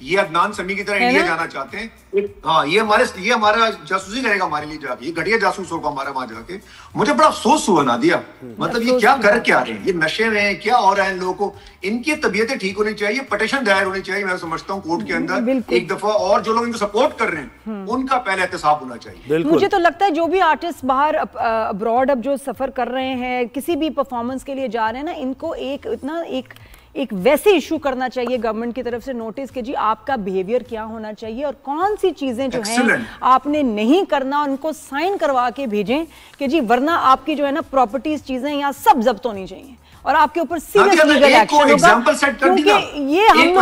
یہ عدنان سمیع کی طرح انڈیا جانا چاہتے ہیں. ہاں یہ ہمارا جاسوسی کرے گا ہمارے لیے جا کے, یہ گھٹیا جاسوس ہوگا ہمارا وہاں جا کے. مجھے بڑا افسوس ہوا نادیہ, مطلب یہ کیا کر کے آ رہے ہیں, یہ نشے میں ہیں, کیا ہو رہا ہے ان لوگوں کو. ان کی طبیعتیں ٹھیک ہونی چاہیے, پٹیشن دائر ہونی چاہیے میں سمجھتا ہوں کورٹ کے اندر ایک دفعہ, اور جو لوگ ان کو سپورٹ کر رہے ہیں ان کا پہلے احتساب ہونا چاہیے. مجھے تو لگتا ہے جو بھی آرٹسٹ باہر ابراڈ اب جو سفر کر رہے ہیں, کسی بھی پرفارمنس کے لیے جا رہے ہیں نا, ان کو ایک ویسے ایشو کرنا چاہیے گورنمنٹ کی طرف سے نوٹس کہ جی آپ کا بیہیویئر کیا ہونا چاہیے اور کون سی چیزیں جو ہیں آپ نے نہیں کرنا, ان کو سائن کروا کے بھیجیں کہ جی ورنہ آپ کی جو ہے نا پراپرٹیز چیزیں یہاں سب ضبط ہونی چاہیے اور آپ کے اوپر سیریس لیگل ایکشن ہوگا, کیونکہ یہ ہم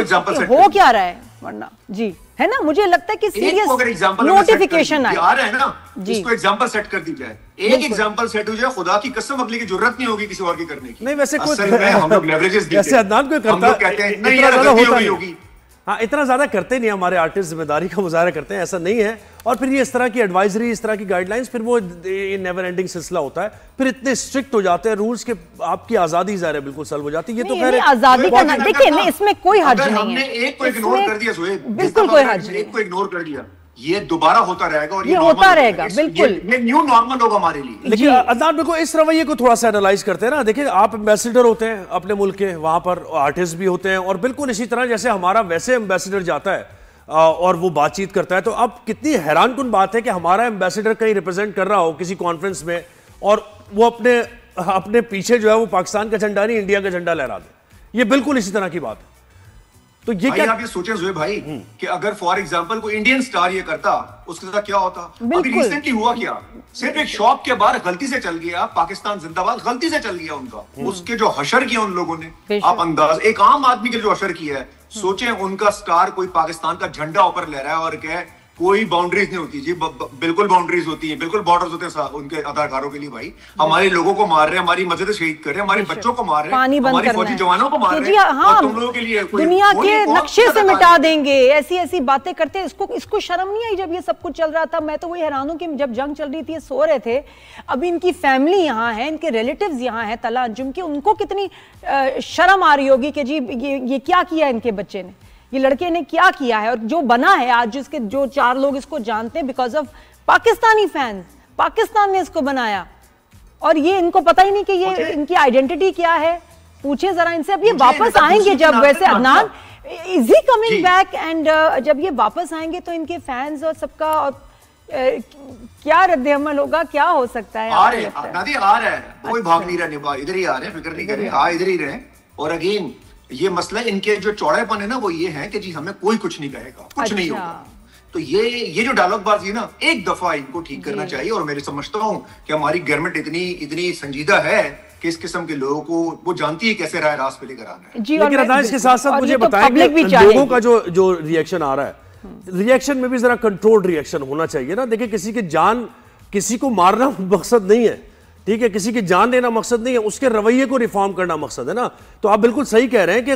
ہو کیا رہا ہے ورنہ. جی ہے نا, مجھے لگتا ہے کہ سیریس نوٹیفیکیشن آ رہا ہے نا, اس کو ایگزامپل سیٹ کر دی جائے, ایک ایگزامپل سیٹ ہو جائے, خدا کی قسم اگلی کی ضرورت نہیں ہوگی کسی اور کی کرنے کی. نہیں ویسے ہم لوگ لیوریجز دیتے ہیں, جیسے عدنان کوئی کرتا, ہم لوگ کہتے ہیں نہیں یار غلطی ہوگی. ہاں اتنا زیادہ کرتے نہیں, ہمارے آرٹسٹ ذمہ داری کا مظاہرہ کرتے ہیں, ایسا نہیں ہے. اور پھر یہ اس طرح کی ایڈوائزری, اس طرح کی گائیڈ لائنز, پھر وہ نیور اینڈنگ سلسلہ ہوتا ہے, پھر اتنے اسٹرکٹ ہو جاتے ہیں رولز کے, آپ کی آزادی ظاہر ہے بالکل سلب ہو جاتی ہے. یہ تو خیر آزادی کا نا, دیکھیں اس میں کوئی حرج نہیں ہے, ہم نے ایک کو اگنور کر دیا سہیب, بالکل کوئی حرج نہیں, ایک کو اگنور کر دیا, یہ دوبارہ ہوتا رہے گا اور یہ ہوتا رہے گا, بالکل یہ نیو نارمل ہوگا ہمارے لیے. لیکن عدنان بالکل اس رویے کو تھوڑا سا انالائز کرتے ہیں نا. دیکھیں آپ ایمبیسیڈر ہوتے ہیں اپنے ملک کے, وہاں پر آرٹسٹ بھی ہوتے ہیں, اور بالکل اسی طرح جیسے ہمارا ویسے ایمبیسیڈر جاتا ہے اور وہ بات چیت کرتا ہے, تو اب کتنی حیران کن بات ہے کہ ہمارا ایمبیسیڈر کہیں ریپرزینٹ کر رہا ہو کسی کانفرنس میں, اور وہ اپنے پیچھے جو ہے وہ پاکستان کا جھنڈا نہیں انڈیا کا جھنڈا لہرا دے. یہ بالکل اسی طرح کی بات ہے. تو یہ کیا آپ یہ سوچیں زویب بھائی کہ اگر فار ایگزامپل کوئی انڈین سٹار یہ کرتا, اس کے ساتھ کیا ہوتا. ابھی ریسنٹلی ہوا کیا, صرف ایک شاپ کے باہر غلطی سے چل گیا پاکستان زندہ باد, غلطی سے چل گیا ان کا, اس کے جو حشر کیا ان لوگوں نے, آپ انداز ایک عام آدمی کے جو حشر کیا ہے, سوچیں ان کا سٹار کوئی پاکستان کا جھنڈا اوپر لے رہا ہے اور کہ کوئی باؤنڈریز نہیں ہوتی. جی بالکل باؤنڈریز ہوتی ہیں, بالکل بارڈرز ہوتے ہیں ان کے اداکاروں کے لیے. بھائی ہمارے لوگوں کو مار رہے ہیں, ہماری مسجد شہید کر رہے ہیں, ہمارے بچوں کو مار رہے ہیں, ہماری فوجی جوانوں کو مار رہے ہیں, اور تم لوگوں کے لیے دنیا کے نقشے سے مٹا دیں گے, ایسی باتیں کرتے ہیں. اس کو شرم نہیں آئی جب یہ سب کچھ چل رہا تھا؟ میں تو وہی حیران ہوں کہ جب جنگ چل رہی تھی یہ سو رہے تھے, اب ان کی فیملی یہاں ہے, ان کے ریلیٹیوز یہاں ہیں تلا انجم کے, ان کو کتنی شرم آ رہی ہوگی کہ جی یہ کیا کیا ان کے بچے نے, یہ لڑکے نے کیا کیا ہے. اور جو بنا ہے آج, جس کے جو 4 لوگ اس کو جانتے ہیں because of Pakistani fans, Pakistan نے اس کو بنایا, اور یہ ان کو پتہ ہی نہیں کہ یہ ان کی آئیڈینٹی کیا ہے. پوچھیں ذرا ان سے, اب یہ واپس آئیں گے جب, ویسے عدنان از ہی کمنگ بیک, اینڈ جب یہ واپس آئیں گے تو ان کے فینز اور سب کا اور کیا رد عمل ہوگا, کیا ہو سکتا ہے؟ آ رہے ہیں, کوئی بھاگ نہیں رہا, ادھر ہی آ رہے ہیں, فکر نہیں کریں, ادھر ہی رہیں. اور اگین یہ مسئلہ ان کے جو چوڑے پن ہے نا, وہ یہ ہے کہ جی ہمیں کوئی کچھ نہیں کہے گا, کچھ نہیں ہوگا. تو یہ جو ڈائلاگ بازی ہے نا, ایک دفعہ ان کو ٹھیک کرنا چاہیے. اور میں سمجھتا ہوں کہ ہماری گورنمنٹ اتنی سنجیدہ ہے کہ اس قسم کے لوگوں کو وہ جانتی ہے کیسے رائے راست پہ لے کر آنا ہے. لیکن عدنان اس کے ساتھ ساتھ مجھے بتائیں کہ لوگوں کا جو ریئیکشن آ رہا ہے, ریئیکشن میں بھی ذرا کنٹرول ریئیکشن ہونا چاہیے نا. دیکھیں کسی کی جان, کسی کو مارنا مقصد نہیں ہے, ٹھیک ہے, کسی کی جان دینا مقصد نہیں ہے, اس کے رویے کو ریفارم کرنا مقصد ہے نا. تو آپ بالکل صحیح کہہ رہے ہیں کہ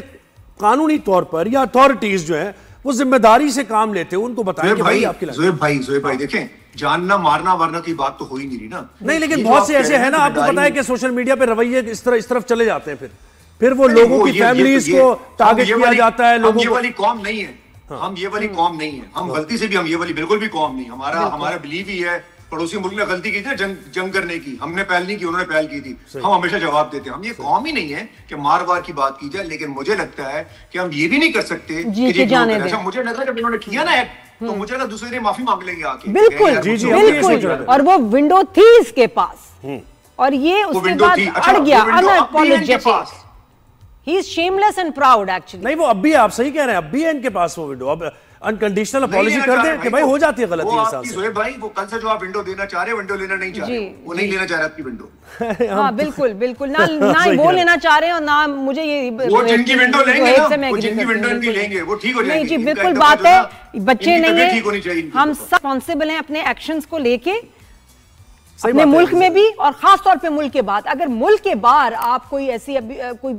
قانونی طور پر یا اتھارٹیز جو ہیں وہ ذمہ داری سے کام لیتے ہیں, ان کو بتائیں کہ بھائی آپ کی زویب بھائی دیکھیں, جاننا مارنا ورنہ کی بات تو ہو ہی نہیں رہی نا. نہیں لیکن بہت سے ایسے ہیں نا, آپ کو پتا ہے کہ سوشل میڈیا پہ رویے اس طرف چلے جاتے ہیں, پھر وہ لوگوں کی فیملیز کو ٹارگٹ کیا جاتا ہے. لوگوں یہ والی قوم نہیں ہے, ہم یہ والی قوم نہیں ہے, ہم غلطی سے بھی ہم یہ والی بالکل بھی قوم نہیں. ہمارا بلیو ہی ہے, پڑوسی ملک نے غلطی کی تھی جنگ کرنے کی, ہم نے پہل نہیں کی, انہوں نے پہل کی تھی, ہم ہمیشہ جواب دیتے ہیں. ہم یہ قوم ہی نہیں ہے کہ مار وار کی بات کی جائے. لیکن مجھے لگتا ہے کہ ہم یہ بھی نہیں کر سکتے کہ مجھے لگ رہا ہے جب انہوں نے کیا نا تو مجھے لگا دوسرے دن معافی مانگ لیں گے آ کے. بالکل, اور وہ ونڈو تھی اس کے پاس, اور یہ اس کے بعد اڑ گیا unapologetic. He is shameless and proud actually. نہیں وہ اب بھی, آپ صحیح کہہ رہے ہیں, اب بھی ہے ان کے پاس وہ ونڈو. اب انکنڈیشنل اپالوجی کر دیں کہ بھائی ہو جاتی ہے غلطی انسان سے. زہیب بھائی وہ کل سے جو آپ ونڈو دینا چاہ رہے ہیں, ونڈو لینا نہیں چاہ رہے, وہ نہیں لینا چاہ رہے آپ کی ونڈو. ہاں بالکل, نہ وہ لینا چاہ رہے ہیں اور نہ مجھے یہ, وہ جن کی ونڈو لیں گے نا, وہ جن کی ونڈو ان کی لیں گے وہ ٹھیک ہو جائیں گے. نہیں جی بالکل بات ہے, بچے نہیں ہیں, ہم سب ریسپانسبل ہیں اپنے ایکشنز کو لے کے, اپنے ملک میں بھی اور خاص طور پہ ملک کے بعد. اگر ملک کے باہر آپ کوئی ایسی کوئی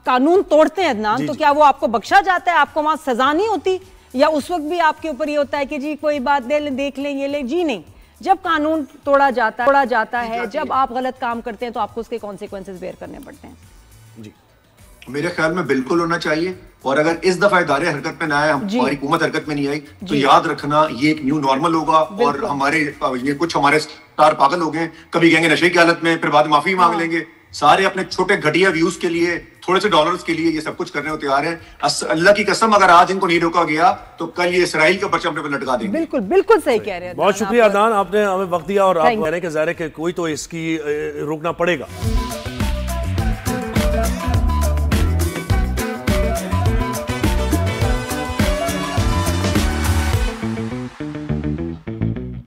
قانون توڑتے ہیں عدنان, تو کیا وہ آپ کو بخشا جاتا ہے؟ آپ کو وہاں سزا نہیں ہوتی؟ یا اس وقت بھی آپ کے اوپر یہ ہوتا ہے کہ جی کوئی بات دیکھ لیں یہ لیں؟ جی نہیں, جب قانون توڑا جاتا ہے, جب آپ غلط کام کرتے ہیں تو آپ کو اس کے کانسیکوینسز بیئر کرنے پڑتے ہیں. جی میرے خیال میں بالکل ہونا چاہیے. اور اگر اس دفعہ ادارے حرکت میں نہ آئے, ہماری حکومت حرکت میں نہیں آئی, تو یاد رکھنا یہ ایک نیو نارمل ہوگا. اور ہمارے یہ کچھ ہمارے اسٹار پاگل ہو گئے, کبھی کہیں گے نشے کی حالت میں, پھر بعد معافی مانگ لیں گے. سارے اپنے چھوٹے گھٹیا ویوز کے لیے, تھوڑے سے ڈالرز کے لیے یہ سب کچھ کرنے کو تیار ہیں. اللہ کی قسم اگر آج ان کو نہیں روکا گیا تو کل یہ اسرائیل کا پرچم اپنے پہ لٹکا دیں گے. بالکل بالکل صحیح کہہ رہے ہیں. بہت شکریہ عدنان, آپ نے ہمیں وقت دیا, اور آپ کہہ رہے ہیں کہ ظاہر ہے کہ کوئی تو اس کی روکنا پڑے گا.